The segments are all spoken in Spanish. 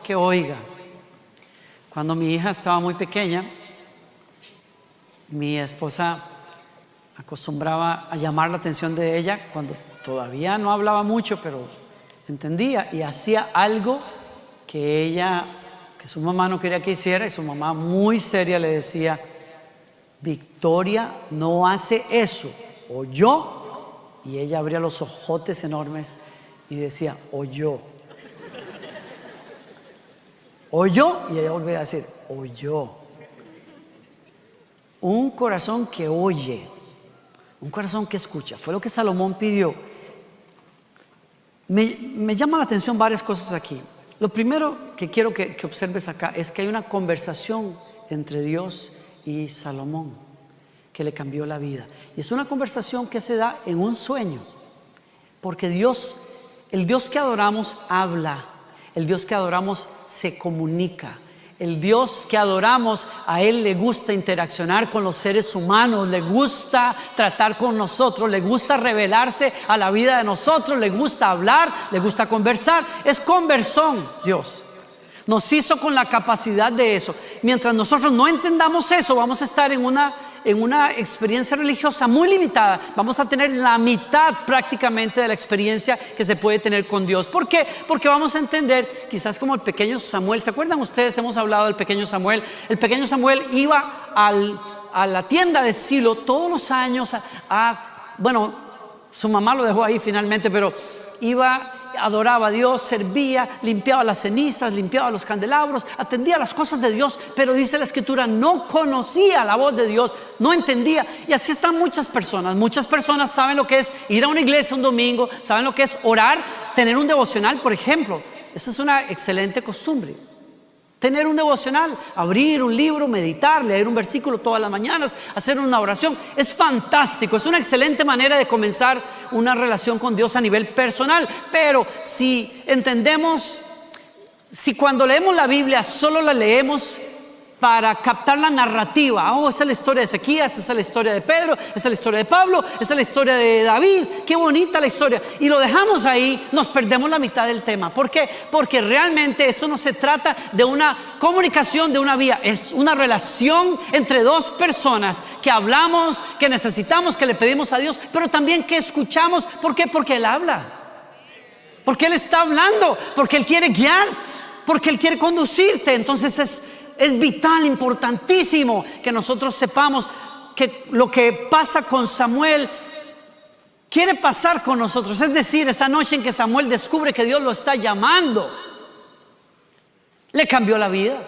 que oiga. Cuando mi hija estaba muy pequeña, mi esposa acostumbraba a llamar la atención de ella cuando todavía no hablaba mucho, pero entendía y hacía algo que su mamá no quería que hiciera, y su mamá muy seria le decía: Victoria no hace eso, ¿oyó? Y ella abría los ojotes enormes y decía: oyó. ¿Oyó? Y ella volvía a decir: oyó. Un corazón que oye, un corazón que escucha, fue lo que Salomón pidió. Me llama la atención varias cosas aquí. Lo primero que quiero que observes acá es que hay una conversación entre Dios y Salomón que le cambió la vida. Y es una conversación que se da en un sueño, porque Dios, el Dios que adoramos, habla. El Dios que adoramos se comunica. El Dios que adoramos, a Él le gusta interaccionar con los seres humanos, le gusta tratar con nosotros, le gusta revelarse a la vida de nosotros, le gusta hablar, le gusta conversar. Es conversón Dios. Nos hizo con la capacidad de eso. Mientras nosotros no entendamos eso, vamos a estar en una experiencia religiosa muy limitada. Vamos a tener la mitad prácticamente de la experiencia que se puede tener con Dios. ¿Por qué? Porque vamos a entender, quizás como el pequeño Samuel. ¿Se acuerdan ustedes? Hemos hablado del pequeño Samuel. El pequeño Samuel iba a la tienda de Silo todos los años bueno, su mamá lo dejó ahí finalmente, pero iba, adoraba a Dios, servía, limpiaba las cenizas, limpiaba los candelabros, atendía las cosas de Dios, pero dice la Escritura, no conocía la voz de Dios, no entendía. Y así están muchas personas. Muchas personas saben lo que es ir a una iglesia un domingo, saben lo que es orar, tener un devocional, por ejemplo. Esa es una excelente costumbre. Tener un devocional, abrir un libro, meditar, leer un versículo todas las mañanas, hacer una oración, es fantástico, es una excelente manera de comenzar una relación con Dios a nivel personal. Pero si entendemos, si cuando leemos la Biblia solo la leemos para captar la narrativa, esa es la historia de Ezequías, esa es la historia de Pedro, esa es la historia de Pablo, esa es la historia de David, qué bonita la historia, y lo dejamos ahí, nos perdemos la mitad del tema. ¿Por qué? Porque realmente esto no se trata de una comunicación de una vía, es una relación entre dos personas que hablamos, que necesitamos, que le pedimos a Dios, pero también que escuchamos. ¿Por qué? Porque Él habla, porque Él está hablando, porque Él quiere guiar, porque Él quiere conducirte. Entonces es vital, importantísimo que nosotros sepamos que lo que pasa con Samuel quiere pasar con nosotros. Es decir, esa noche en que Samuel descubre que Dios lo está llamando, le cambió la vida.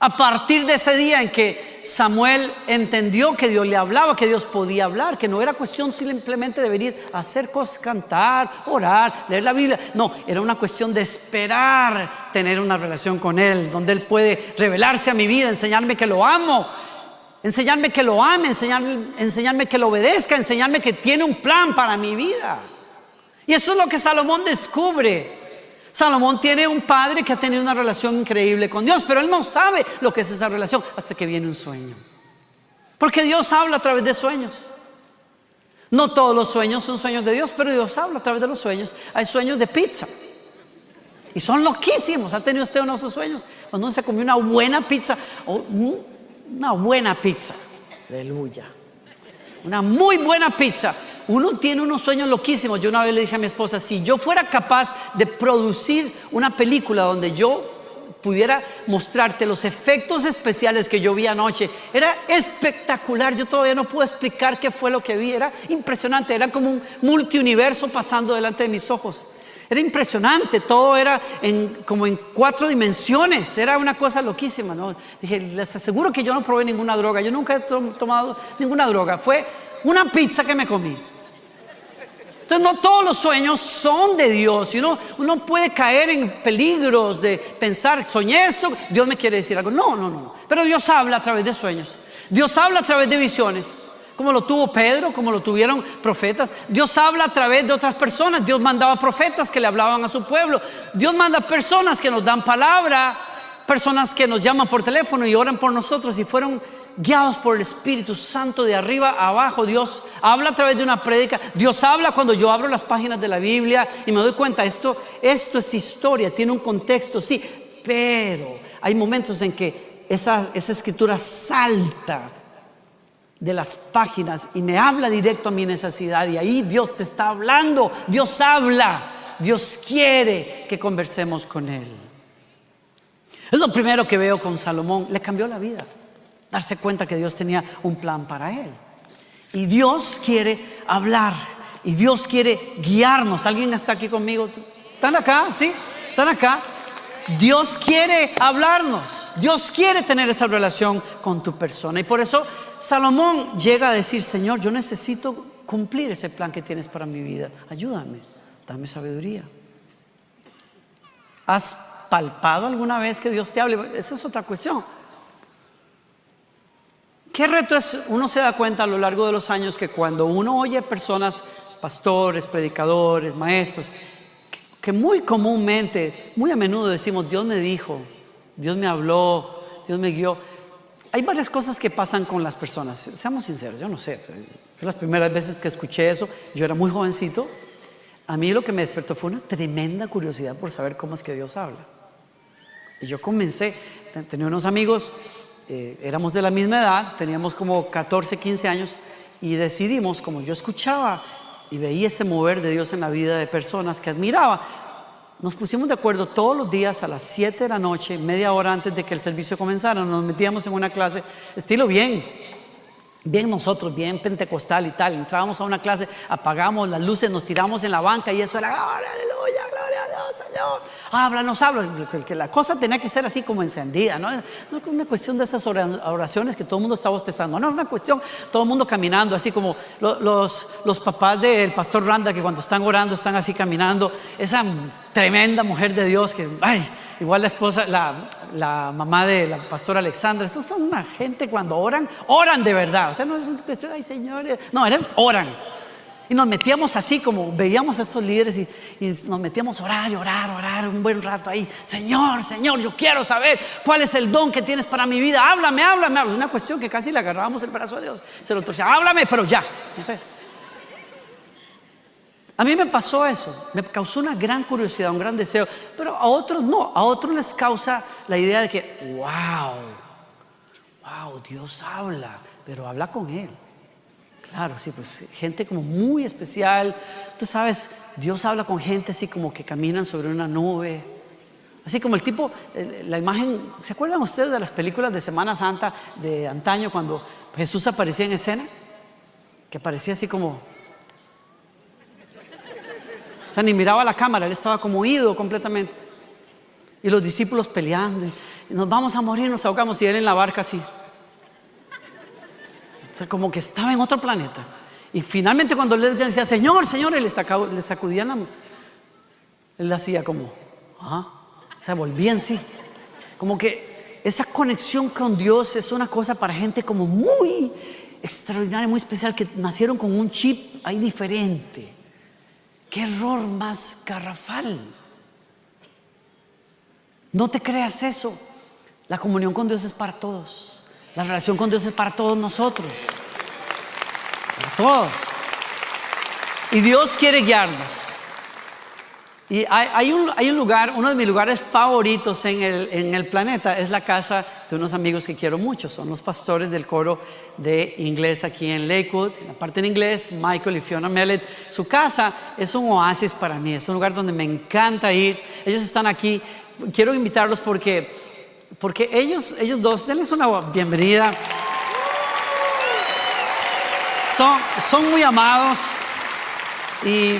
A partir de ese día en que Samuel entendió que Dios le hablaba, que Dios podía hablar, que no era cuestión simplemente de venir a hacer cosas, cantar, orar, leer la Biblia. No, era una cuestión de esperar tener una relación con Él, donde Él puede revelarse a mi vida, enseñarme que lo amo, enseñarme que lo ame, enseñarme que lo obedezca, enseñarme que tiene un plan para mi vida. Y eso es lo que Salomón descubre. Salomón tiene un padre que ha tenido una relación increíble con Dios, pero él no sabe lo que es esa relación hasta que viene un sueño. Porque Dios habla a través de sueños. No todos los sueños son sueños de Dios, pero Dios habla a través de los sueños. Hay sueños de pizza y son loquísimos. ¿Ha tenido usted uno de esos sueños? Cuando uno se comió una buena pizza, una buena pizza, aleluya, una muy buena pizza. Uno tiene unos sueños loquísimos. Yo una vez le dije a mi esposa, si yo fuera capaz de producir una película donde yo pudiera mostrarte los efectos especiales que yo vi anoche, era espectacular. Yo todavía no puedo explicar qué fue lo que vi. Era impresionante, era como un multiuniverso pasando delante de mis ojos. Era impresionante, todo era como en 4 dimensiones. Era una cosa loquísima, ¿no? Dije, les aseguro que yo no probé ninguna droga. Yo nunca he tomado ninguna droga. Fue una pizza que me comí. Entonces no todos los sueños son de Dios. Y uno puede caer en peligros de pensar, soñé esto, Dios me quiere decir algo. No. Pero Dios habla a través de sueños. Dios habla a través de visiones, como lo tuvo Pedro, como lo tuvieron profetas. Dios habla a través de otras personas. Dios mandaba profetas que le hablaban a su pueblo. Dios manda personas que nos dan palabra, personas que nos llaman por teléfono y oran por nosotros. Y fueron guiados por el Espíritu Santo de arriba a abajo. Dios habla a través de una prédica. Dios habla cuando yo abro las páginas de la Biblia y me doy cuenta, esto es historia, tiene un contexto, sí, pero hay momentos en que esa escritura salta de las páginas y me habla directo a mi necesidad, y ahí Dios te está hablando. Dios habla, Dios quiere que conversemos con Él. Es lo primero que veo con Salomón. Le cambió la vida darse cuenta que Dios tenía un plan para él, y Dios quiere hablar, y Dios quiere guiarnos. ¿Alguien está aquí conmigo? ¿Están acá? ¿Sí? ¿Están acá? Dios quiere hablarnos, Dios quiere tener esa relación con tu persona, y por eso Salomón llega a decir: Señor, yo necesito cumplir ese plan que tienes para mi vida. Ayúdame, dame sabiduría. ¿Has palpado alguna vez que Dios te hable? Esa es otra cuestión. ¿Qué reto es? Uno se da cuenta a lo largo de los años que cuando uno oye personas, pastores, predicadores, maestros, que muy comúnmente, muy a menudo decimos: Dios me dijo, Dios me habló, Dios me guió. Hay varias cosas que pasan con las personas. Seamos sinceros, yo no sé. Fue las primeras veces que escuché eso. Yo era muy jovencito. A mí lo que me despertó fue una tremenda curiosidad por saber cómo es que Dios habla. Y yo comencé, tenía unos amigos, éramos de la misma edad, teníamos como 14, 15 años, y decidimos, como yo escuchaba y veía ese mover de Dios en la vida de personas que admiraba, nos pusimos de acuerdo todos los días a las 7 de la noche, media hora antes de que el servicio comenzara. Nos metíamos en una clase, estilo bien nosotros, bien pentecostal y tal. Entrábamos a una clase, apagamos las luces, nos tiramos en la banca, y eso era: aleluya, gloria a Dios, Señor, háblanos. Que la cosa tenía que ser así como encendida, no es una cuestión de esas oraciones que todo el mundo está bostezando, no es una cuestión, todo el mundo caminando así como los papás del pastor Randa, que cuando están orando están así caminando. Esa tremenda mujer de Dios que, igual la esposa, la mamá de la pastora Alexandra, esos son una gente cuando oran de verdad. O sea, no es una cuestión: ay, señores, no, oran. Y nos metíamos así, como veíamos a estos líderes, y nos metíamos a orar un buen rato ahí. Señor, yo quiero saber cuál es el don que tienes para mi vida. Háblame. Una cuestión que casi le agarrábamos el brazo a Dios, se lo torcía: háblame, pero ya, no sé. A mí me pasó eso, me causó una gran curiosidad, un gran deseo, pero a otros no, a otros les causa la idea de que wow, Dios habla, pero habla con Él. Claro, sí, pues gente como muy especial. Tú sabes, Dios habla con gente así como que caminan sobre una nube, así como el tipo, la imagen. ¿Se acuerdan ustedes de las películas de Semana Santa de antaño, cuando Jesús aparecía en escena? Que aparecía así como, o sea, ni miraba a la cámara, él estaba como ido completamente. Y los discípulos peleando, y nos vamos a morir, nos ahogamos, y él en la barca así. O sea, como que estaba en otro planeta. Y finalmente cuando él decía: Señor, él le sacudían él hacía como, o sea, volvía en sí. Como que esa conexión con Dios es una cosa para gente como muy extraordinaria, muy especial, que nacieron con un chip ahí diferente. ¡Qué error más garrafal! No te creas eso. La comunión con Dios es para todos. La relación con Dios es para todos nosotros. Para todos. Y Dios quiere guiarnos. Y hay un lugar, uno de mis lugares favoritos en el planeta, es la casa de unos amigos que quiero mucho. Son los pastores del coro de inglés aquí en Lakewood. En la parte en inglés, Michael y Fiona Mellet. Su casa es un oasis para mí. Es un lugar donde me encanta ir. Ellos están aquí. Quiero invitarlos porque ellos dos, denles una bienvenida. Son muy amados. Y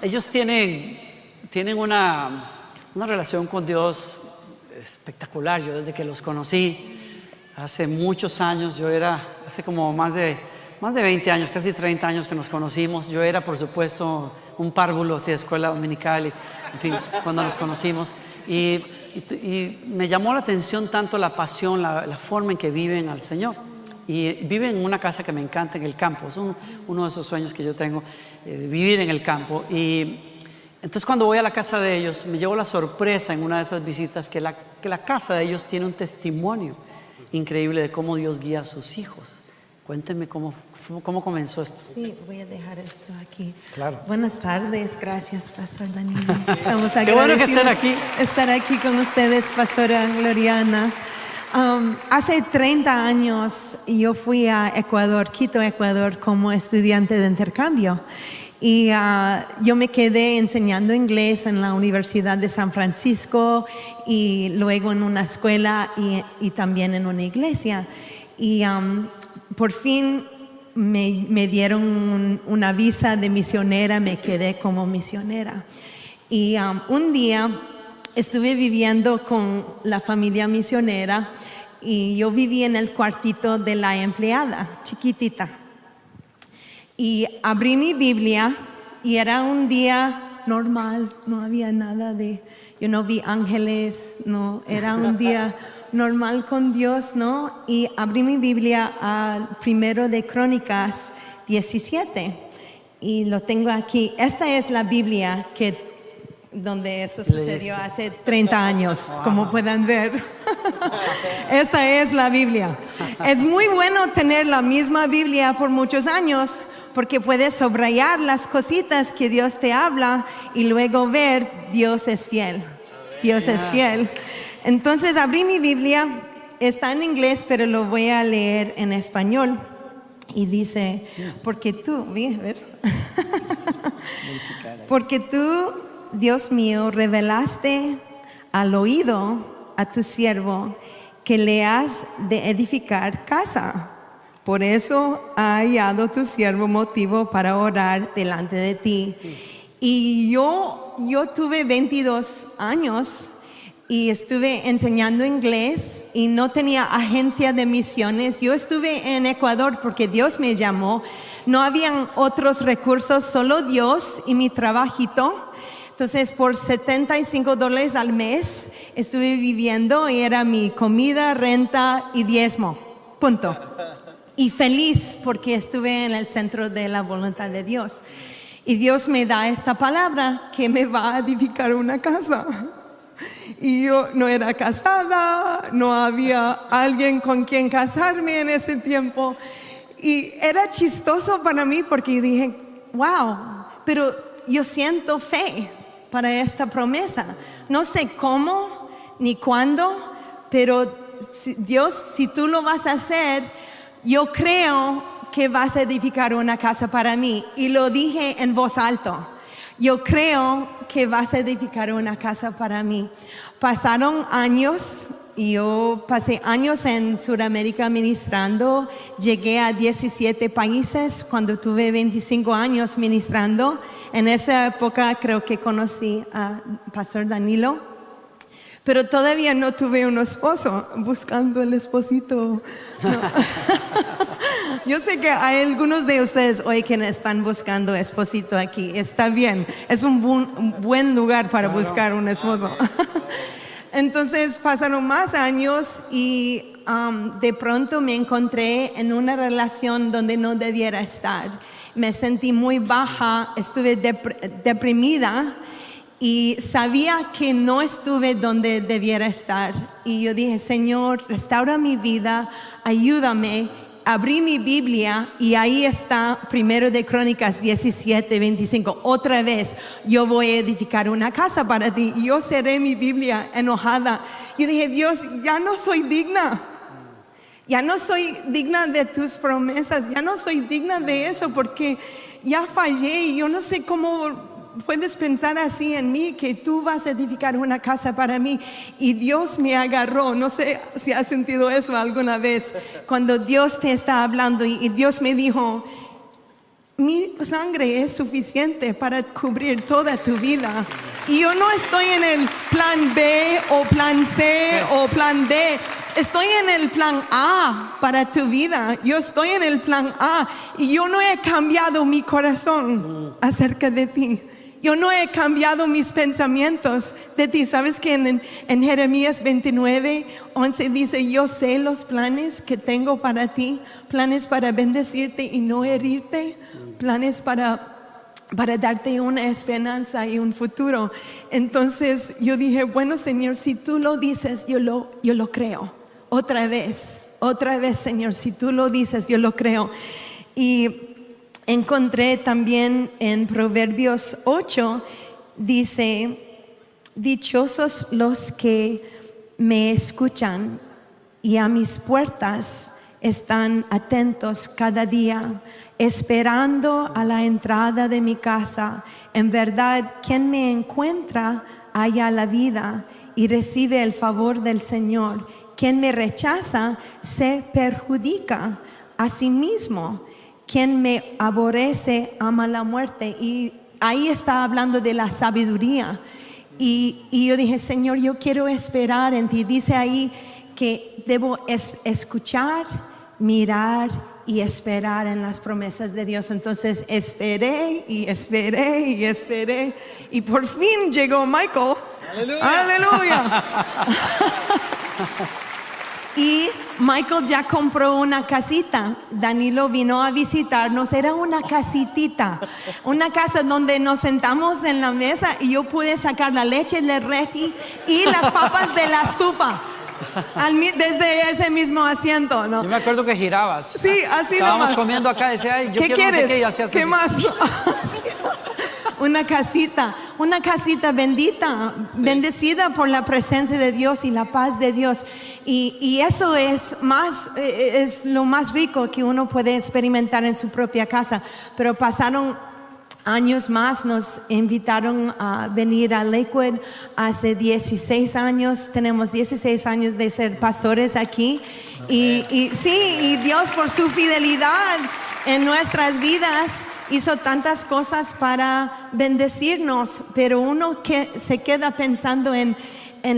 ellos tienen una relación con Dios espectacular. Yo desde que los conocí hace muchos años, hace como más de 20 años, casi 30 años que nos conocimos. Yo era, por supuesto, un párvulo así de escuela dominical, en fin, cuando nos conocimos. Y me llamó la atención tanto la pasión, la forma en que viven al Señor. Y viven en una casa que me encanta, en el campo. Es uno de esos sueños que yo tengo, vivir en el campo. Y entonces cuando voy a la casa de ellos, me llevo la sorpresa en una de esas visitas que la casa de ellos tiene un testimonio. increíble de cómo Dios guía a sus hijos. Cuéntenme cómo comenzó esto. Sí, voy a dejar esto aquí. Claro. Buenas tardes, gracias, Pastor Danilo. Estamos Qué bueno que estén agradecidos aquí. estar aquí con ustedes, Pastora Gloriana. Hace 30 años yo fui a Ecuador, Quito, Ecuador, como estudiante de intercambio. Y yo me quedé enseñando inglés en la Universidad de San Francisco y luego en una escuela y también en una iglesia. Y por fin me dieron una visa de misionera, me quedé como misionera. Y un día estuve viviendo con la familia misionera y yo viví en el cuartito de la empleada, chiquitita. Y abrí mi Biblia y era un día normal, no había nada yo no vi ángeles, no, era un día normal con Dios, ¿no? Y abrí mi Biblia al 1 de Crónicas 17 y lo tengo aquí. Esta es la Biblia donde eso sucedió hace 30 años, como puedan ver. Esta es la Biblia. Es muy bueno tener la misma Biblia por muchos años, porque puedes subrayar las cositas que Dios te habla y luego ver, Dios es fiel. Dios es fiel. Entonces abrí mi Biblia, está en inglés, pero lo voy a leer en español. Y dice, porque tú, ¿ves? Porque tú, Dios mío, revelaste al oído a tu siervo que le has de edificar casa. Por eso ha hallado tu siervo motivo para orar delante de ti. Y yo tuve 22 años y estuve enseñando inglés y no tenía agencia de misiones. Yo estuve en Ecuador porque Dios me llamó. No habían otros recursos, solo Dios y mi trabajito. Entonces por $75 al mes estuve viviendo y era mi comida, renta y diezmo. Punto. Y feliz porque estuve en el centro de la voluntad de Dios. Y Dios me da esta palabra que me va a edificar una casa. Y yo no era casada, no había alguien con quien casarme en ese tiempo. Y era chistoso para mí porque dije, wow, pero yo siento fe para esta promesa. No sé cómo ni cuándo, pero Dios, si tú lo vas a hacer, yo creo que vas a edificar una casa para mí. Y lo dije en voz alta. Yo creo que vas a edificar una casa para mí. Pasaron años y yo pasé años en Sudamérica ministrando. Llegué a 17 países cuando tuve 25 años ministrando. En esa época creo que conocí a Pastor Danilo. Pero todavía no tuve un esposo, buscando el esposito. No. Yo sé que hay algunos de ustedes hoy que están buscando esposito aquí. Está bien, es un buen lugar para buscar un esposo. Entonces pasaron más años y de pronto me encontré en una relación donde no debiera estar. Me sentí muy baja, estuve deprimida. Y sabía que no estuve donde debiera estar. Y yo dije, Señor, restaura mi vida, ayúdame. Abrí mi Biblia y ahí está 1 de Crónicas 17, 25. Otra vez, yo voy a edificar una casa para ti. Yo cerré mi Biblia enojada. Yo dije, Dios, ya no soy digna. Ya no soy digna de tus promesas. Ya no soy digna de eso porque ya fallé y yo no sé cómo puedes pensar así en mí, que tú vas a edificar una casa para mí. Y Dios me agarró. No sé si has sentido eso alguna vez, cuando Dios te está hablando y Dios me dijo, mi sangre es suficiente para cubrir toda tu vida. Y yo no estoy en el plan B o plan C o plan D. Estoy en el plan A para tu vida. Yo estoy en el plan A y yo no he cambiado mi corazón acerca de ti. Yo no he cambiado mis pensamientos de ti. ¿Sabes que en Jeremías 29, 11 dice, yo sé los planes que tengo para ti, planes para bendecirte y no herirte, planes para darte una esperanza y un futuro? Entonces yo dije, bueno, Señor, si tú lo dices, yo lo creo. Otra vez. Otra vez, Señor, si tú lo dices, yo lo creo. Y encontré también en Proverbios 8, dice, dichosos los que me escuchan y a mis puertas están atentos cada día, esperando a la entrada de mi casa. En verdad, quien me encuentra halla la vida y recibe el favor del Señor. Quien me rechaza se perjudica a sí mismo. Quien me aborrece ama la muerte. Y ahí está hablando de la sabiduría. Y yo dije, Señor, yo quiero esperar en ti. Dice ahí que debo escuchar, mirar y esperar en las promesas de Dios. Entonces esperé y esperé y esperé. Y por fin llegó Michael. ¡Aleluya! ¡Aleluya! Y Michael ya compró una casita. Danilo vino a visitarnos. Era una casitita, una casa donde nos sentamos en la mesa y yo pude sacar la leche del refri y las papas de la estufa desde ese mismo asiento, ¿no? Yo me acuerdo que girabas. Sí, así Estábamos nomás. comiendo acá, decía, ay, yo ¿Qué quiero quieres? no sé qué, y hacías ¿Qué así. más? Una casita bendita, bendecida por la presencia de Dios y la paz de Dios. Y eso es lo más rico que uno puede experimentar en su propia casa. Pero pasaron años más, nos invitaron a venir a Lakewood hace 16 años. Tenemos 16 años de ser pastores aquí. Y Dios, por su fidelidad en nuestras vidas, hizo tantas cosas para bendecirnos, pero uno que se queda pensando en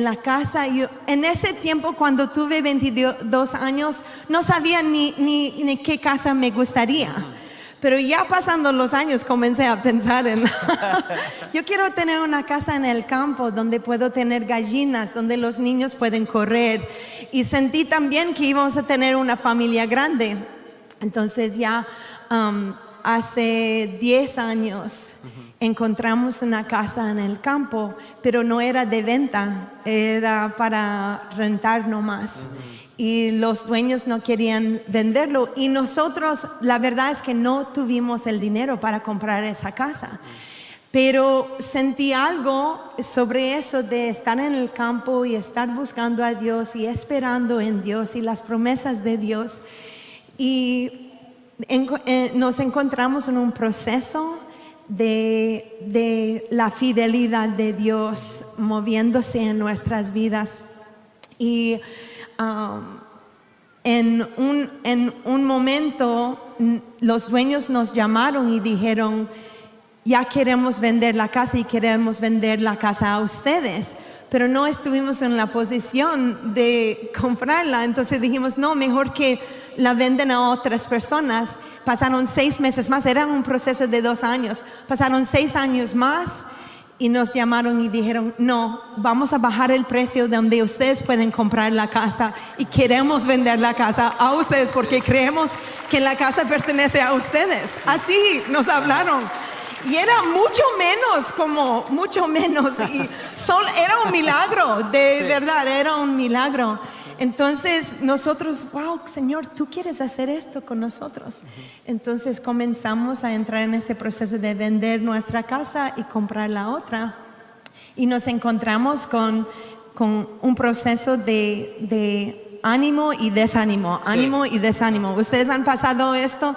la casa. Yo, en ese tiempo, cuando tuve 22 años, no sabía ni qué casa me gustaría. Pero ya pasando los años comencé a pensar en yo quiero tener una casa en el campo donde puedo tener gallinas, donde los niños pueden correr. Y sentí también que íbamos a tener una familia grande. Entonces ya hace 10 años encontramos una casa en el campo, pero no era de venta, era para rentar nomás. Y los dueños no querían venderlo, y nosotros, la verdad es que no tuvimos el dinero para comprar esa casa. Pero sentí algo sobre eso de estar en el campo y estar buscando a Dios y esperando en Dios y las promesas de Dios. Y nos encontramos en un proceso de la fidelidad de Dios moviéndose en nuestras vidas. Y en un momento los dueños nos llamaron y dijeron, ya queremos vender la casa y queremos vender la casa a ustedes, pero no estuvimos en la posición de comprarla. Entonces dijimos, no, mejor que la venden a otras personas. Pasaron 6 meses más, era un proceso de 2 años. Pasaron 6 años más y nos llamaron y dijeron, no, vamos a bajar el precio donde ustedes pueden comprar la casa y queremos vender la casa a ustedes porque creemos que la casa pertenece a ustedes. Así nos hablaron. Y era mucho menos. Y era un milagro, de verdad, era un milagro. Entonces nosotros, wow, Señor, tú quieres hacer esto con nosotros. Entonces comenzamos a entrar en ese proceso de vender nuestra casa y comprar la otra. Y nos encontramos con un proceso de ánimo y desánimo, ánimo y desánimo. ¿Ustedes han pasado esto?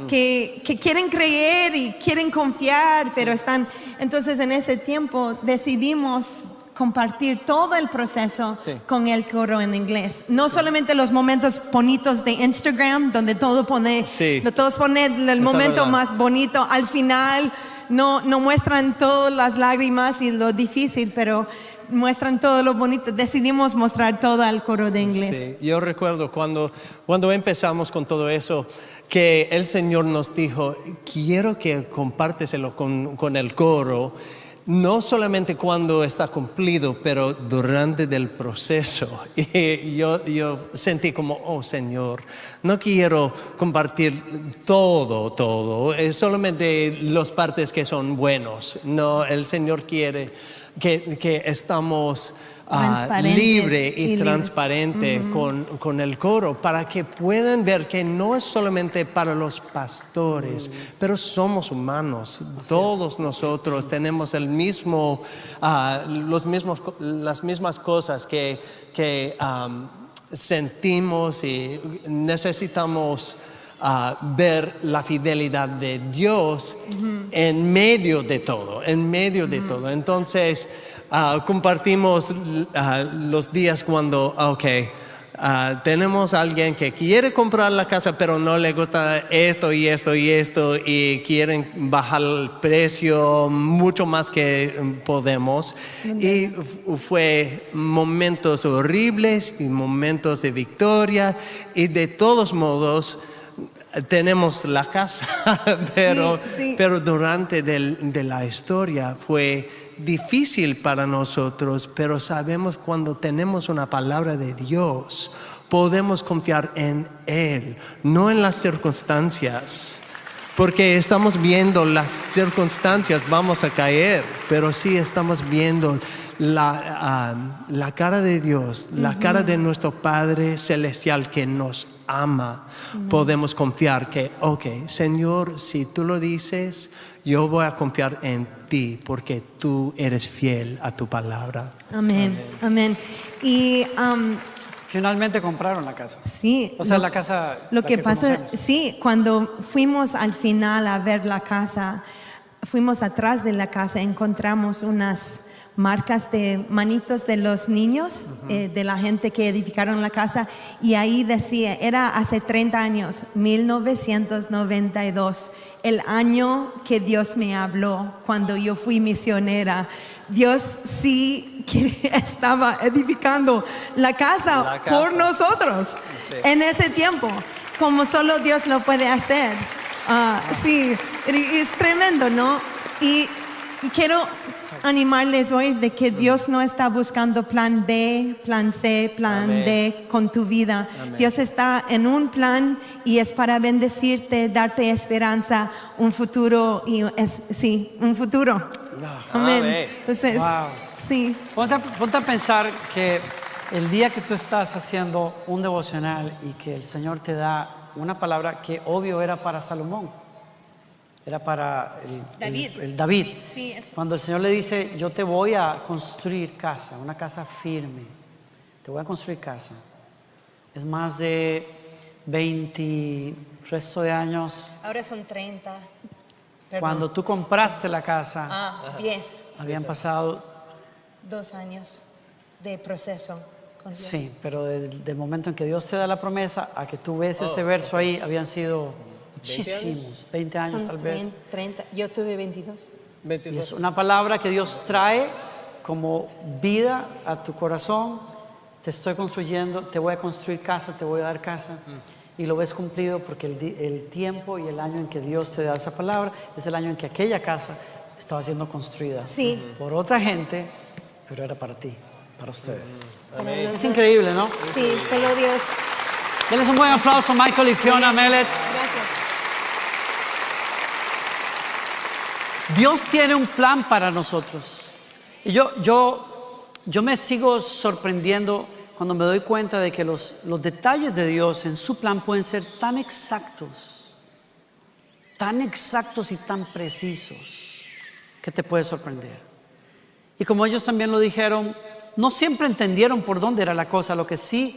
Que quieren creer y quieren confiar, pero están... Entonces en ese tiempo decidimos compartir todo el proceso con el coro en inglés. No solamente los momentos bonitos de Instagram, donde todos ponen el momento más bonito. Al final no muestran todas las lágrimas y lo difícil, pero muestran todo lo bonito. Decidimos mostrar todo al coro de inglés. Sí, yo recuerdo cuando empezamos con todo eso, que el Señor nos dijo, quiero que compárteselo con el coro, no solamente cuando está cumplido, pero durante el proceso. Y yo sentí como, oh Señor, no quiero compartir todo, es solamente las partes que son buenos. No, el Señor quiere que estamos Transparentes libre y, y libres. transparente con el coro, para que puedan ver que no es solamente para los pastores, pero somos humanos. Todos nosotros tenemos las mismas cosas que sentimos y necesitamos ver la fidelidad de Dios en medio de todo, Entonces, compartimos los días cuando, tenemos a alguien que quiere comprar la casa, pero no le gusta esto y esto y esto, y quieren bajar el precio mucho más que podemos. Y fue momentos horribles y momentos de victoria, y de todos modos tenemos la casa, pero durante de la historia fue difícil para nosotros, pero sabemos cuando tenemos una palabra de Dios, podemos confiar en Él, no en las circunstancias. Porque estamos viendo las circunstancias, vamos a caer, pero sí estamos viendo la cara de Dios, la cara de nuestro Padre Celestial que nos ama. Podemos confiar que, Señor, si tú lo dices, yo voy a confiar en ti, porque tú eres fiel a tu palabra. Amén. Y Finalmente compraron la casa. sí. O sea, la casa. Lo la que pasa, conocemos. sí, cuando fuimos al final a ver la casa, fuimos atrás de la casa, encontramos unas marcas de manitos de los niños, de la gente que edificaron la casa, y ahí decía, era hace 30 años, 1992, el año que Dios me habló cuando yo fui misionera. Dios sí que estaba edificando la casa por nosotros en ese tiempo, como solo Dios lo puede hacer. Sí, es tremendo, ¿no? Y quiero animarles hoy de que Dios no está buscando plan B, plan C, plan D con tu vida. Dios está en un plan y es para bendecirte, darte esperanza, un futuro un futuro. Amén. Entonces, sí. Ponte a pensar que el día que tú estás haciendo un devocional y que el Señor te da una palabra que obvio era para Salomón, era para el David. Sí, eso. Cuando el Señor le dice, yo te voy a construir casa, una casa firme, te voy a construir casa. Es más de 20 resto de años. Ahora son 30. Perdón. Cuando tú compraste la casa, 10. habían pasado 2 años de proceso con Dios. Sí, pero del momento en que Dios te da la promesa a que tú ves ese verso ahí, habían sido muchísimos, 20 años Son tal vez. 30. Yo tuve 22. Y es una palabra que Dios trae como vida a tu corazón. Te estoy construyendo, te voy a construir casa, te voy a dar casa. Y lo ves cumplido porque el tiempo y el año en que Dios te da esa palabra es el año en que aquella casa estaba siendo construida por otra gente, pero era para ti, para ustedes. Es increíble, ¿no? Sí, solo Dios. Denles un buen aplauso a Michael y Fiona Mellet. Gracias. Dios tiene un plan para nosotros. Y yo me sigo sorprendiendo cuando me doy cuenta de que los detalles de Dios en su plan pueden ser tan exactos y tan precisos, que te puede sorprender. Y como ellos también lo dijeron, no siempre entendieron por dónde era la cosa. Lo que sí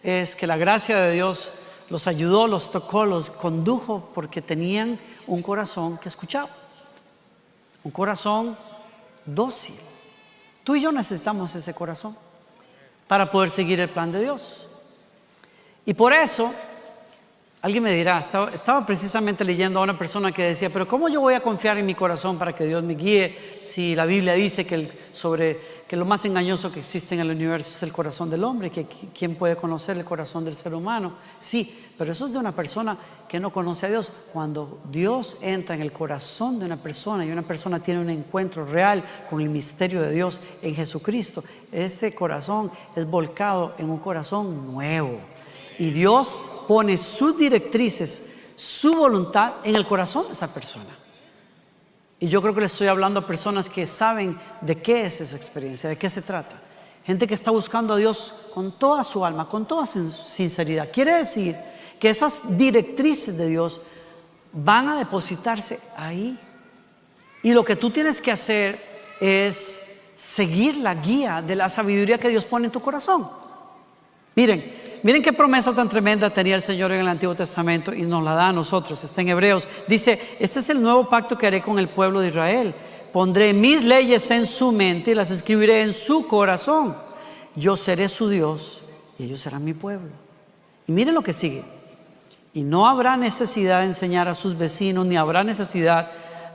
es que la gracia de Dios los ayudó, los tocó, los condujo, porque tenían un corazón que escuchaba, un corazón dócil. Tú y yo necesitamos ese corazón para poder seguir el plan de Dios. Y por eso, alguien me dirá, estaba precisamente leyendo a una persona que decía, pero ¿cómo yo voy a confiar en mi corazón para que Dios me guíe si la Biblia dice que lo más engañoso que existe en el universo es el corazón del hombre, que quién puede conocer el corazón del ser humano? Sí, pero eso es de una persona que no conoce a Dios. Cuando Dios entra en el corazón de una persona y una persona tiene un encuentro real con el misterio de Dios en Jesucristo, ese corazón es volcado en un corazón nuevo. Y Dios pone sus directrices, su voluntad en el corazón de esa persona. Y yo creo que le estoy hablando a personas que saben de qué es esa experiencia, de qué se trata. gente que está buscando a Dios con toda su alma, con toda sinceridad. Quiere decir que esas directrices de Dios van a depositarse ahí. Y lo que tú tienes que hacer es seguir la guía de la sabiduría que Dios pone en tu corazón. Miren qué promesa tan tremenda tenía el Señor en el Antiguo Testamento y nos la da a nosotros. Está en Hebreos. Dice: este es el nuevo pacto que haré con el pueblo de Israel. Pondré mis leyes en su mente y las escribiré en su corazón. Yo seré su Dios y ellos serán mi pueblo. Y miren lo que sigue. Y no habrá necesidad de enseñar a sus vecinos, ni habrá necesidad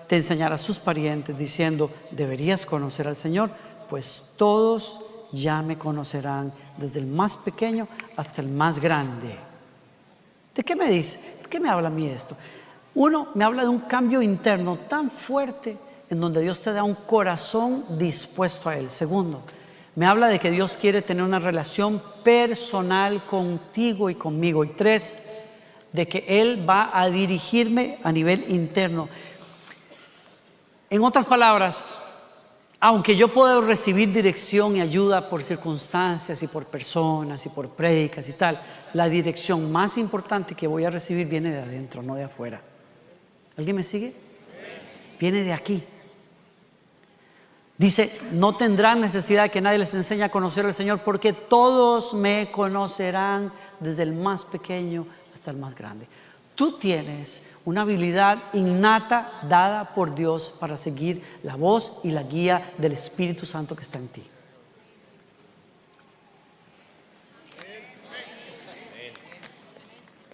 de enseñar a sus parientes, diciendo: deberías conocer al Señor, pues todos ya me conocerán, desde el más pequeño hasta el más grande. ¿De qué me dice? ¿De qué me habla a mí esto? Uno, me habla de un cambio interno tan fuerte en donde Dios te da un corazón dispuesto a Él. Segundo, me habla de que Dios quiere tener una relación personal contigo y conmigo. Y tres, de que Él va a dirigirme a nivel interno. En otras palabras, aunque yo puedo recibir dirección y ayuda por circunstancias y por personas y por prédicas y tal, la dirección más importante que voy a recibir viene de adentro, no de afuera. ¿Alguien me sigue? Viene de aquí. Dice: no tendrán necesidad de que nadie les enseñe a conocer al Señor, porque todos me conocerán, desde el más pequeño hasta el más grande. Tú tienes una habilidad innata dada por Dios para seguir la voz y la guía del Espíritu Santo que está en ti.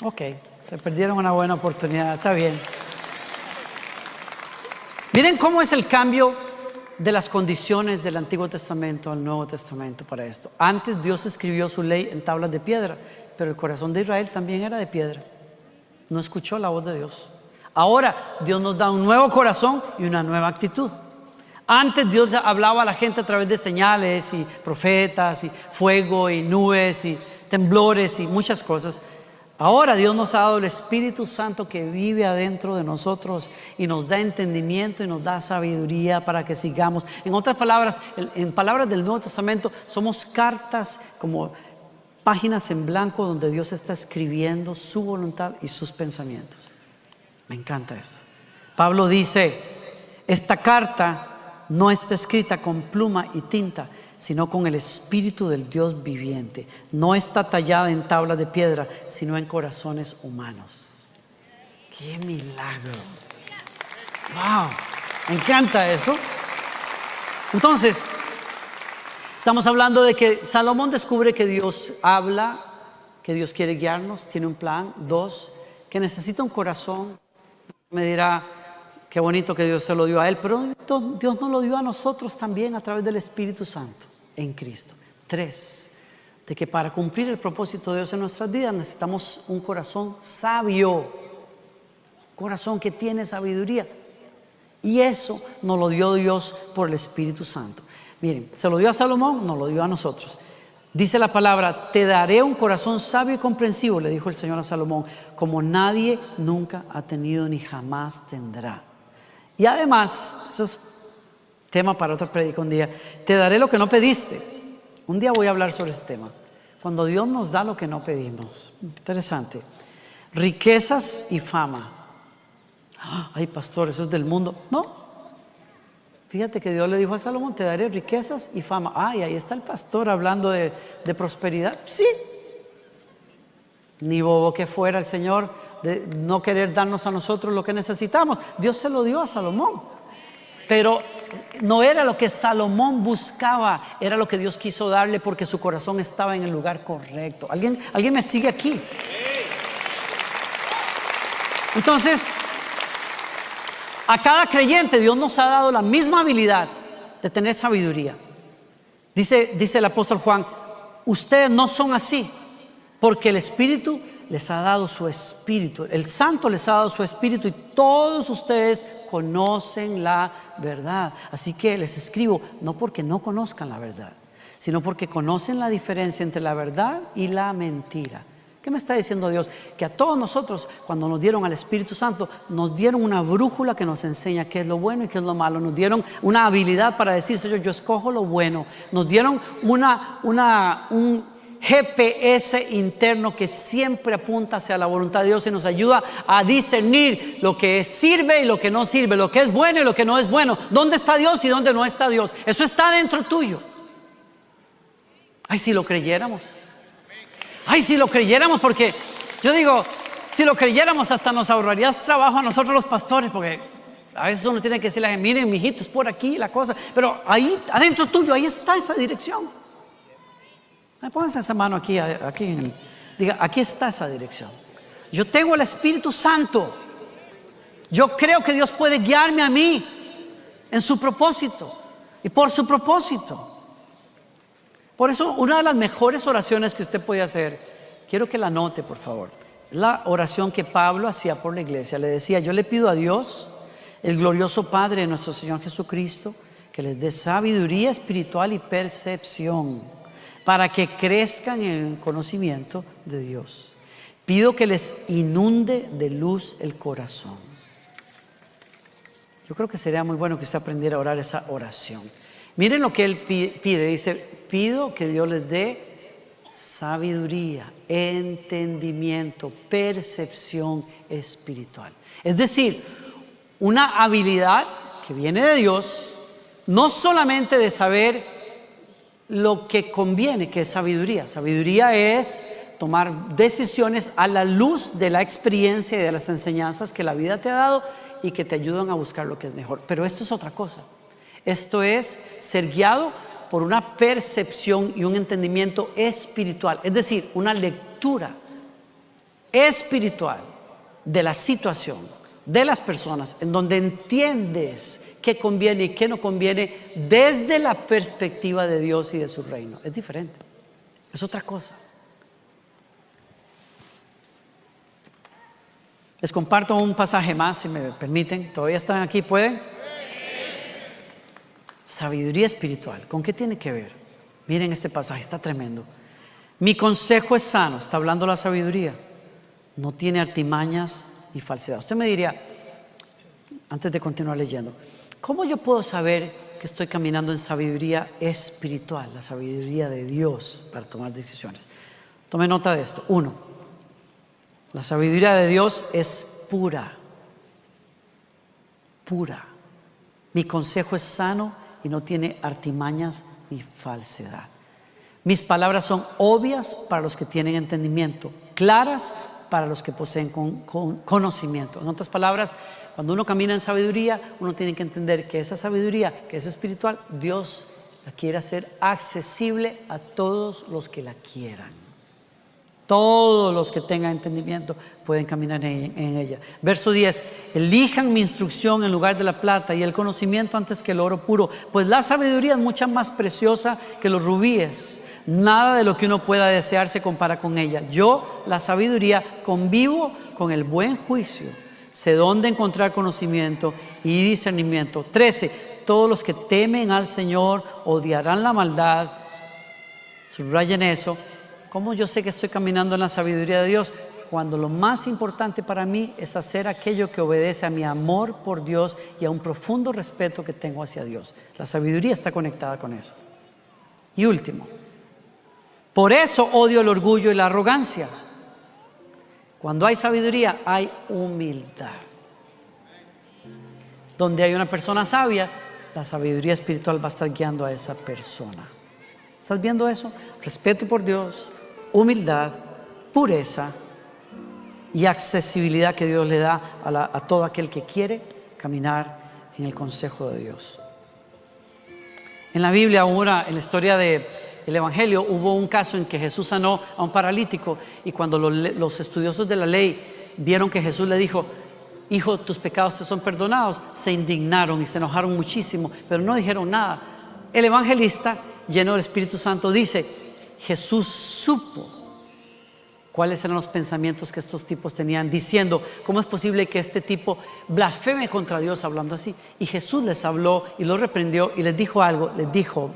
Ok, se perdieron una buena oportunidad, está bien. Miren cómo es el cambio de las condiciones del Antiguo Testamento al Nuevo Testamento para esto. Antes Dios escribió su ley en tablas de piedra, pero el corazón de Israel también era de piedra. No escuchó la voz de Dios. Ahora Dios nos da un nuevo corazón y una nueva actitud. Antes Dios hablaba a la gente a través de señales y profetas y fuego y nubes y temblores y muchas cosas. Ahora Dios nos ha dado el Espíritu Santo que vive adentro de nosotros y nos da entendimiento y nos da sabiduría para que sigamos. En otras palabras, en palabras del Nuevo Testamento, somos cartas, como páginas en blanco donde Dios está escribiendo su voluntad y sus pensamientos. Me encanta eso. Pablo dice: esta carta no está escrita con pluma y tinta, sino con el Espíritu del Dios viviente. No está tallada en tablas de piedra, sino en corazones humanos. ¡Qué milagro! ¡Wow! Me encanta eso. Entonces, estamos hablando de que Salomón descubre que Dios habla, que Dios quiere guiarnos, tiene un plan. Dos, que necesita un corazón. Me dirá: qué bonito que Dios se lo dio a él, pero Dios nos lo dio a nosotros también a través del Espíritu Santo en Cristo. Tres, de que para cumplir el propósito de Dios en nuestras vidas necesitamos un corazón sabio, corazón que tiene sabiduría, y eso nos lo dio Dios por el Espíritu Santo. Miren, se lo dio a Salomón, nos lo dio a nosotros. Dice la palabra: te daré un corazón sabio y comprensivo, le dijo el Señor a Salomón, como nadie nunca ha tenido ni jamás tendrá. Y además, eso es tema para otra predica un día, te daré lo que no pediste. Un día voy a hablar sobre ese tema. Cuando Dios nos da lo que no pedimos. Interesante. Riquezas y fama. Ay, pastor, eso es del mundo. No. Fíjate que Dios le dijo a Salomón: te daré riquezas y fama. Ay, ahí está el pastor hablando de prosperidad. Sí. Ni bobo que fuera el Señor de no querer darnos a nosotros lo que necesitamos. Dios se lo dio a Salomón. Pero no era lo que Salomón buscaba, era lo que Dios quiso darle, porque su corazón estaba en el lugar correcto. ¿Alguien me sigue aquí? Entonces, a cada creyente Dios nos ha dado la misma habilidad de tener sabiduría. Dice el apóstol Juan: ustedes no son así, porque el Espíritu les ha dado su Espíritu. El Santo les ha dado su Espíritu, y todos ustedes conocen la verdad. Así que les escribo, no porque no conozcan la verdad, sino porque conocen la diferencia entre la verdad y la mentira. ¿Qué me está diciendo Dios? Que a todos nosotros, cuando nos dieron al Espíritu Santo, nos dieron una brújula que nos enseña qué es lo bueno y qué es lo malo. Nos dieron una habilidad para decir, Señor, yo escojo lo bueno. Nos dieron un GPS interno que siempre apunta hacia la voluntad de Dios y nos ayuda a discernir lo que sirve y lo que no sirve, lo que es bueno y lo que no es bueno, dónde está Dios y dónde no está Dios. Eso está dentro tuyo. Ay, si lo creyéramos. Ay, si lo creyéramos, porque yo digo, si lo creyéramos hasta nos ahorrarías trabajo a nosotros los pastores, porque a veces uno tiene que decirle, miren, mijito, es por aquí la cosa, pero ahí, adentro tuyo, ahí está esa dirección. Pónganse esa mano aquí, diga, aquí está esa dirección. Yo tengo el Espíritu Santo. Yo creo que Dios puede guiarme a mí en su propósito y por su propósito. Por eso, una de las mejores oraciones que usted puede hacer, quiero que la anote, por favor, la oración que Pablo hacía por la iglesia. Le decía, yo le pido a Dios, el glorioso Padre de nuestro Señor Jesucristo, que les dé sabiduría espiritual y percepción para que crezcan en el conocimiento de Dios. Pido que les inunde de luz el corazón. Yo creo que sería muy bueno que usted aprendiera a orar esa oración. Miren lo que él pide. Dice, pido que Dios les dé sabiduría, entendimiento, percepción espiritual. Es decir, una habilidad que viene de Dios, no solamente de saber lo que conviene, que es sabiduría. Sabiduría es tomar decisiones a la luz de la experiencia y de las enseñanzas que la vida te ha dado y que te ayudan a buscar lo que es mejor. Pero esto es otra cosa. Esto es ser guiado por una percepción y un entendimiento espiritual, es decir, una lectura espiritual de la situación, de las personas, en donde entiendes qué conviene y qué no conviene desde la perspectiva de Dios y de su reino. Es diferente, es otra cosa. Les comparto un pasaje más, si me permiten. ¿Todavía están aquí? ¿Pueden? Sabiduría espiritual. ¿Con qué tiene que ver? Miren este pasaje, está tremendo. Mi consejo es sano, está hablando la sabiduría. No tiene artimañas y falsedad. Usted me diría, antes de continuar leyendo, ¿cómo yo puedo saber que estoy caminando en sabiduría espiritual, la sabiduría de Dios para tomar decisiones? Tome nota de esto. 1, la sabiduría de Dios es pura. Pura. Mi consejo es sano y no tiene artimañas ni falsedad. Mis palabras son obvias para los que tienen entendimiento, claras para los que poseen conocimiento. En otras palabras, cuando uno camina en sabiduría, uno tiene que entender que esa sabiduría, que es espiritual, Dios la quiere hacer accesible a todos los que la quieran. Todos los que tengan entendimiento pueden caminar en ella. Verso 10, elijan mi instrucción en lugar de la plata y el conocimiento antes que el oro puro, pues la sabiduría es mucho más preciosa que los rubíes. Nada de lo que uno pueda desear se compara con ella. Yo, la sabiduría, convivo con el buen juicio. Sé dónde encontrar conocimiento y discernimiento. 13, todos los que temen al Señor odiarán la maldad. Subrayen eso. ¿Cómo yo sé que estoy caminando en la sabiduría de Dios? Cuando lo más importante para mí es hacer aquello que obedece a mi amor por Dios y a un profundo respeto que tengo hacia Dios. La sabiduría está conectada con eso. Y último, por eso odio el orgullo y la arrogancia. Cuando hay sabiduría, hay humildad. Donde hay una persona sabia, la sabiduría espiritual va a estar guiando a esa persona. ¿Estás viendo eso? Respeto por Dios, humildad, pureza y accesibilidad que Dios le da a todo aquel que quiere caminar en el consejo de Dios. En la Biblia, ahora en la historia del Evangelio, hubo un caso en que Jesús sanó a un paralítico, y cuando los estudiosos de la ley vieron que Jesús le dijo: hijo, tus pecados te son perdonados, se indignaron y se enojaron muchísimo, pero no dijeron nada. El evangelista, lleno del Espíritu Santo, dice: Jesús supo cuáles eran los pensamientos que estos tipos tenían, diciendo: ¿cómo es posible que este tipo blasfeme contra Dios hablando así? Y Jesús les habló y los reprendió y les dijo algo. Les dijo: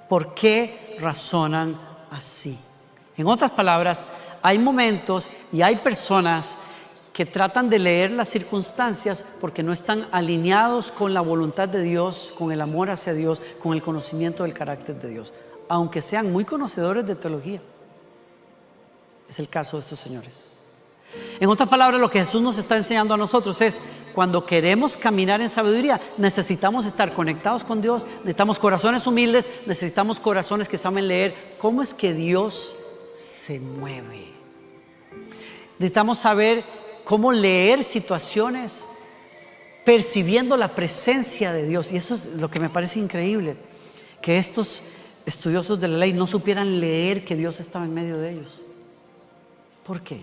¿por qué razonan así? En otras palabras, hay momentos y hay personas que tratan de leer las circunstancias porque no están alineados con la voluntad de Dios, con el amor hacia Dios, con el conocimiento del carácter de Dios, aunque sean muy conocedores de teología. Es el caso de estos señores. En otras palabras, lo que Jesús nos está enseñando a nosotros es: cuando queremos caminar en sabiduría, necesitamos estar conectados con Dios, necesitamos corazones humildes, necesitamos corazones que saben leer cómo es que Dios se mueve. Necesitamos saber cómo leer situaciones percibiendo la presencia de Dios. Y eso es lo que me parece increíble, que estos estudiosos de la ley no supieran leer que Dios estaba en medio de ellos. ¿Por qué?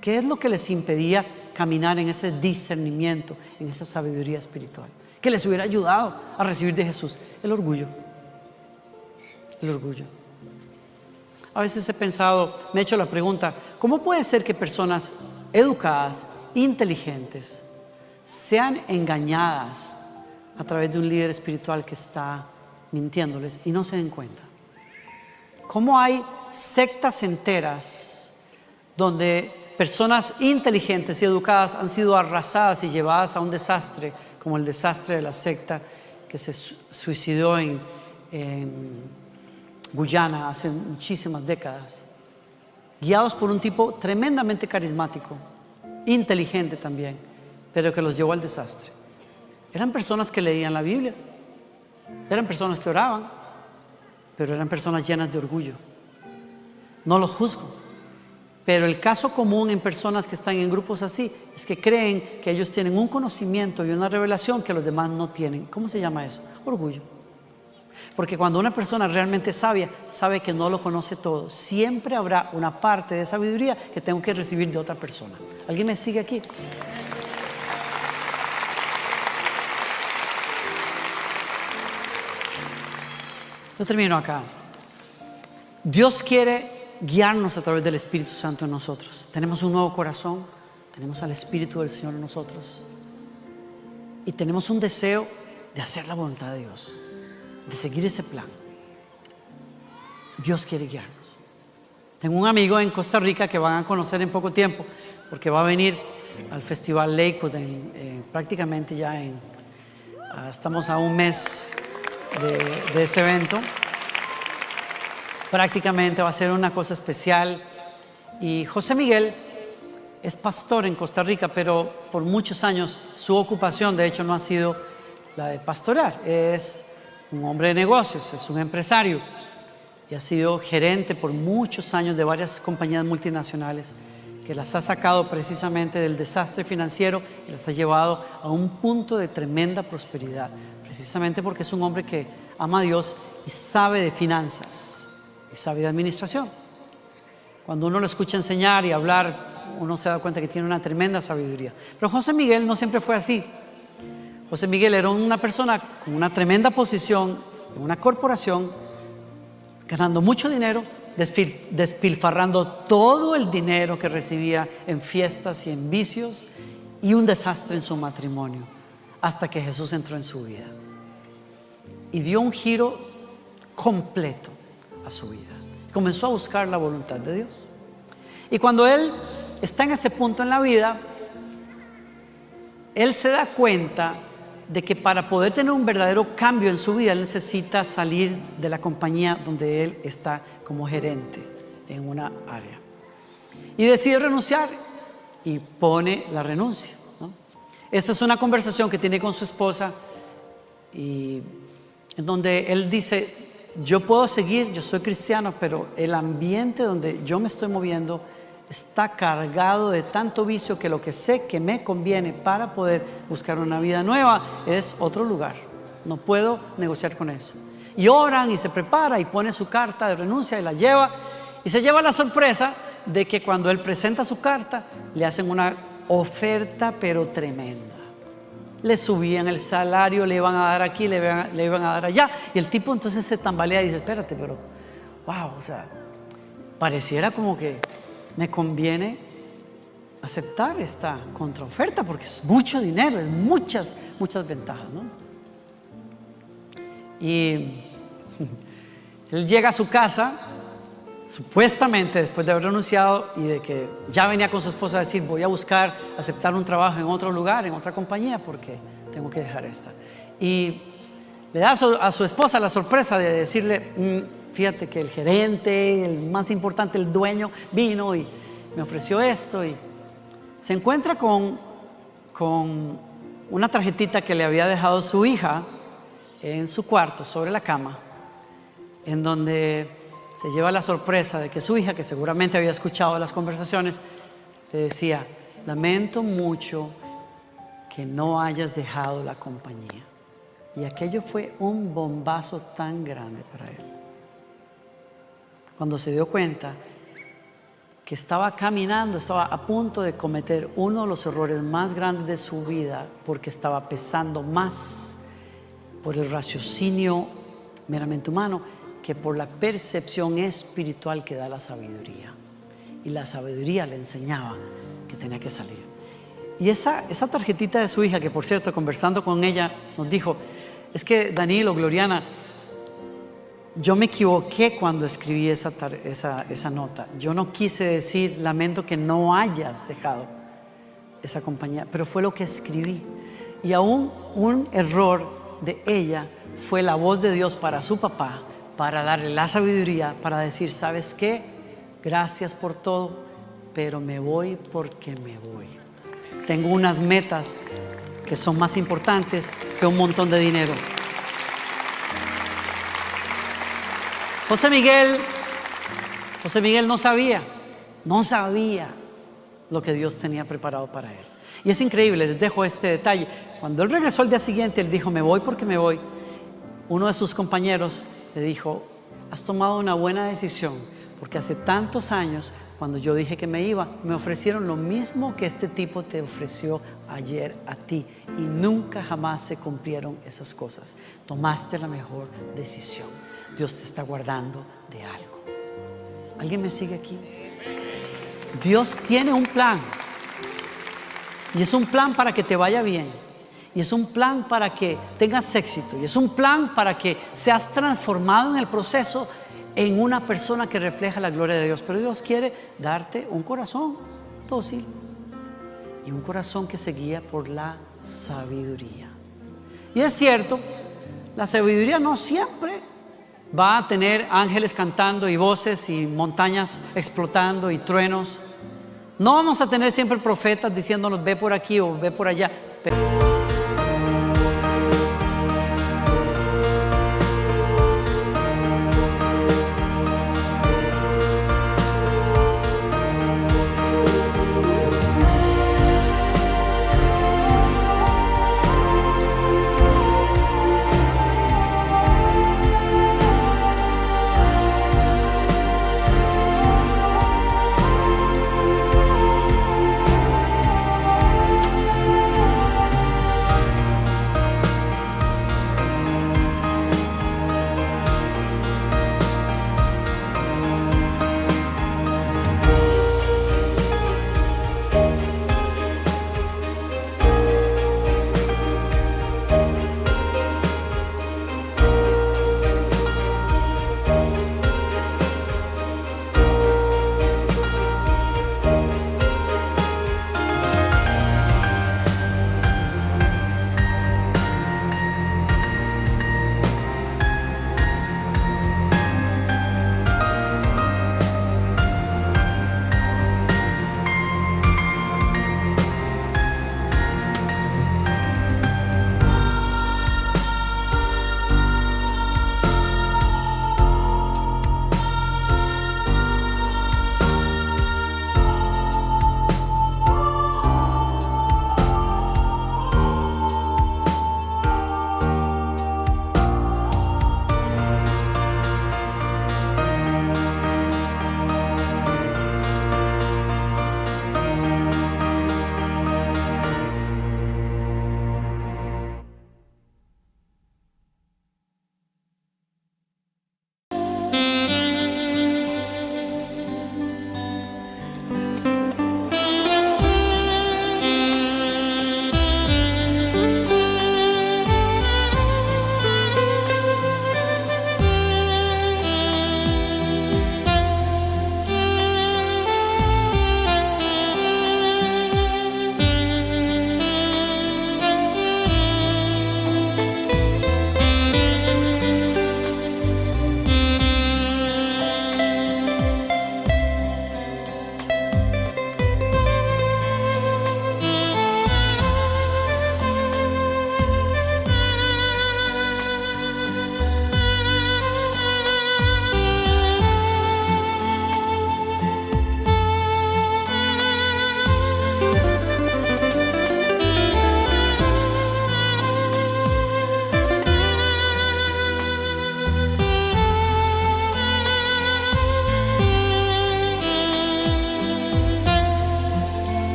¿Qué es lo que les impedía caminar en ese discernimiento, en esa sabiduría espiritual? Que les hubiera ayudado a recibir de Jesús. El orgullo. El orgullo. A veces he pensado, me he hecho la pregunta: ¿cómo puede ser que personas educadas, inteligentes, sean engañadas a través de un líder espiritual que está mintiéndoles y no se den cuenta? ¿Cómo hay sectas enteras donde personas inteligentes y educadas han sido arrasadas y llevadas a un desastre, como el desastre de la secta que se suicidó en Guyana hace muchísimas décadas, guiados por un tipo tremendamente carismático, inteligente también, pero que los llevó al desastre? Eran personas que leían la Biblia, eran personas que oraban, pero eran personas llenas de orgullo. No los juzgo, pero el caso común en personas que están en grupos así es que creen que ellos tienen un conocimiento y una revelación que los demás no tienen. ¿Cómo se llama eso? Orgullo. Porque cuando una persona realmente sabia sabe que no lo conoce todo, siempre habrá una parte de sabiduría que tengo que recibir de otra persona. ¿Alguien me sigue aquí? Yo termino acá. Dios quiere guiarnos a través del Espíritu Santo en nosotros. Tenemos un nuevo corazón, tenemos al Espíritu del Señor en nosotros y tenemos un deseo de hacer la voluntad de Dios, de seguir ese plan. Dios quiere guiarnos. Tengo un amigo en Costa Rica que van a conocer en poco tiempo, porque va a venir al Festival Lakewood prácticamente ya estamos a un mes de ese evento. Prácticamente va a ser una cosa especial. Y José Miguel es pastor en Costa Rica, pero por muchos años su ocupación de hecho no ha sido la de pastorar. Es un hombre de negocios, es un empresario y ha sido gerente por muchos años de varias compañías multinacionales que las ha sacado precisamente del desastre financiero y las ha llevado a un punto de tremenda prosperidad, precisamente porque es un hombre que ama a Dios y sabe de finanzas y sabe de administración. Cuando uno lo escucha enseñar y hablar, uno se da cuenta que tiene una tremenda sabiduría. Pero José Miguel no siempre fue así. José Miguel era una persona con una tremenda posición en una corporación, ganando mucho dinero, despilfarrando todo el dinero que recibía en fiestas y en vicios, y un desastre en su matrimonio, hasta que Jesús entró en su vida y dio un giro completo a su vida. Comenzó a buscar la voluntad de Dios. Y cuando él está en ese punto en la vida, él se da cuenta de que para poder tener un verdadero cambio en su vida, él necesita salir de la compañía donde él está como gerente en una área. Y decide renunciar y pone la renuncia, ¿no? Esta es una conversación que tiene con su esposa, y en donde él dice: yo puedo seguir, yo soy cristiano, pero el ambiente donde yo me estoy moviendo está cargado de tanto vicio que lo que sé que me conviene para poder buscar una vida nueva es otro lugar. No puedo negociar con eso. Y oran y se prepara y pone su carta de renuncia y la lleva, y se lleva la sorpresa de que cuando él presenta su carta le hacen una oferta pero tremenda. Le subían el salario, le iban a dar aquí, le iban a dar allá. Y el tipo entonces se tambalea y dice: espérate, pero wow, o sea, pareciera como que me conviene aceptar esta contraoferta porque es mucho dinero, es muchas ventajas, ¿no? Y él llega a su casa supuestamente después de haber renunciado y de que ya venía con su esposa a decir, voy a buscar aceptar un trabajo en otro lugar, en otra compañía, porque tengo que dejar esta. Y le da a su esposa la sorpresa de decirle, fíjate que el gerente, el más importante, el dueño, vino y me ofreció esto. Y se encuentra con una tarjetita que le había dejado su hija en su cuarto, sobre la cama, en donde se lleva la sorpresa de que su hija, que seguramente había escuchado las conversaciones, le decía, lamento mucho que no hayas dejado la compañía. Y aquello fue un bombazo tan grande para él. Cuando se dio cuenta que estaba caminando, estaba a punto de cometer uno de los errores más grandes de su vida, porque estaba pesando más por el raciocinio meramente humano que por la percepción espiritual que da la sabiduría. Y la sabiduría le enseñaba que tenía que salir. Y esa tarjetita de su hija, que por cierto, conversando con ella, nos dijo, es que Danilo, Gloriana, yo me equivoqué cuando escribí esa nota. Yo no quise decir, lamento que no hayas dejado esa compañía, pero fue lo que escribí. Y aún un error de ella fue la voz de Dios para su papá, para darle la sabiduría, para decir, ¿sabes qué? Gracias por todo, pero me voy porque me voy. Tengo unas metas que son más importantes que un montón de dinero. José Miguel no sabía lo que Dios tenía preparado para él. Y es increíble, les dejo este detalle. Cuando él regresó el día siguiente, él dijo, me voy porque me voy. Uno de sus compañeros le dijo, has tomado una buena decisión, porque hace tantos años, cuando yo dije que me iba, me ofrecieron lo mismo que este tipo te ofreció ayer a ti, y nunca jamás se cumplieron esas cosas. Tomaste la mejor decisión. Dios te está guardando de algo. ¿Alguien me sigue aquí? Dios tiene un plan, y es un plan para que te vaya bien. Y es un plan para que tengas éxito. Y es un plan para que seas transformado en el proceso en una persona que refleja la gloria de Dios. Pero Dios quiere darte un corazón dócil y un corazón que se guía por la sabiduría. Y es cierto, la sabiduría no siempre va a tener ángeles cantando y voces y montañas explotando y truenos. No vamos a tener siempre profetas diciéndonos ve por aquí o ve por allá.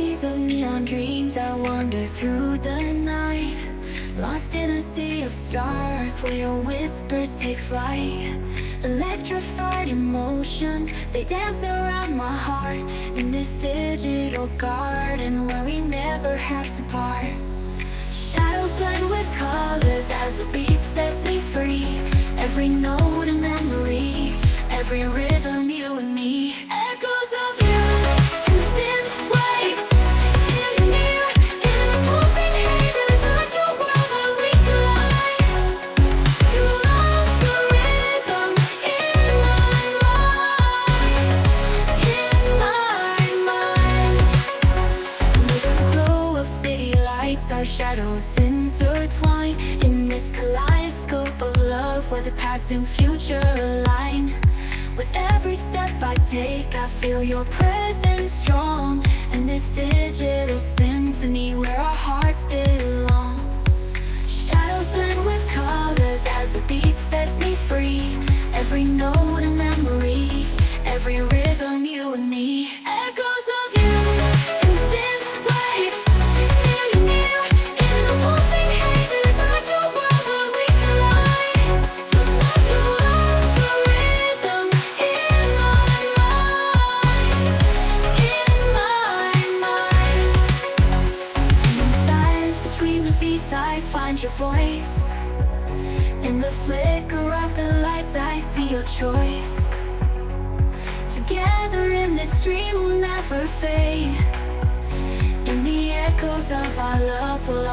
maze of neon dreams, I wander through the night, lost in a sea of stars where your whispers take flight. Electrified emotions, they dance around my heart, in this digital garden where we never have to part. Shadows blend with colors as the beat sets me free. Every note a memory, every rhythm you and me. Echoes of you in synth waves, feel you near in the pulsing haze. There's such a world where we collide. You love the rhythm in my mind. With the glow of city lights, our shadows intertwine in this kaleidoscope of love where the past and future align. With every step I take, I feel your presence strong, and this digital symphony where our hearts belong. Shadows blend with colors as the beat sets me free. Every note a memory, every rhythm you and me. Echoes of you in synth waves, feel you near in the pulsing haze. There's such a world where we collide. You love the rhythm in my mind. And in silence between the beats, I find your voice. In the flicker of the lights, I see your choice. Together in this dream we'll never fade. In the echoes of our love we'll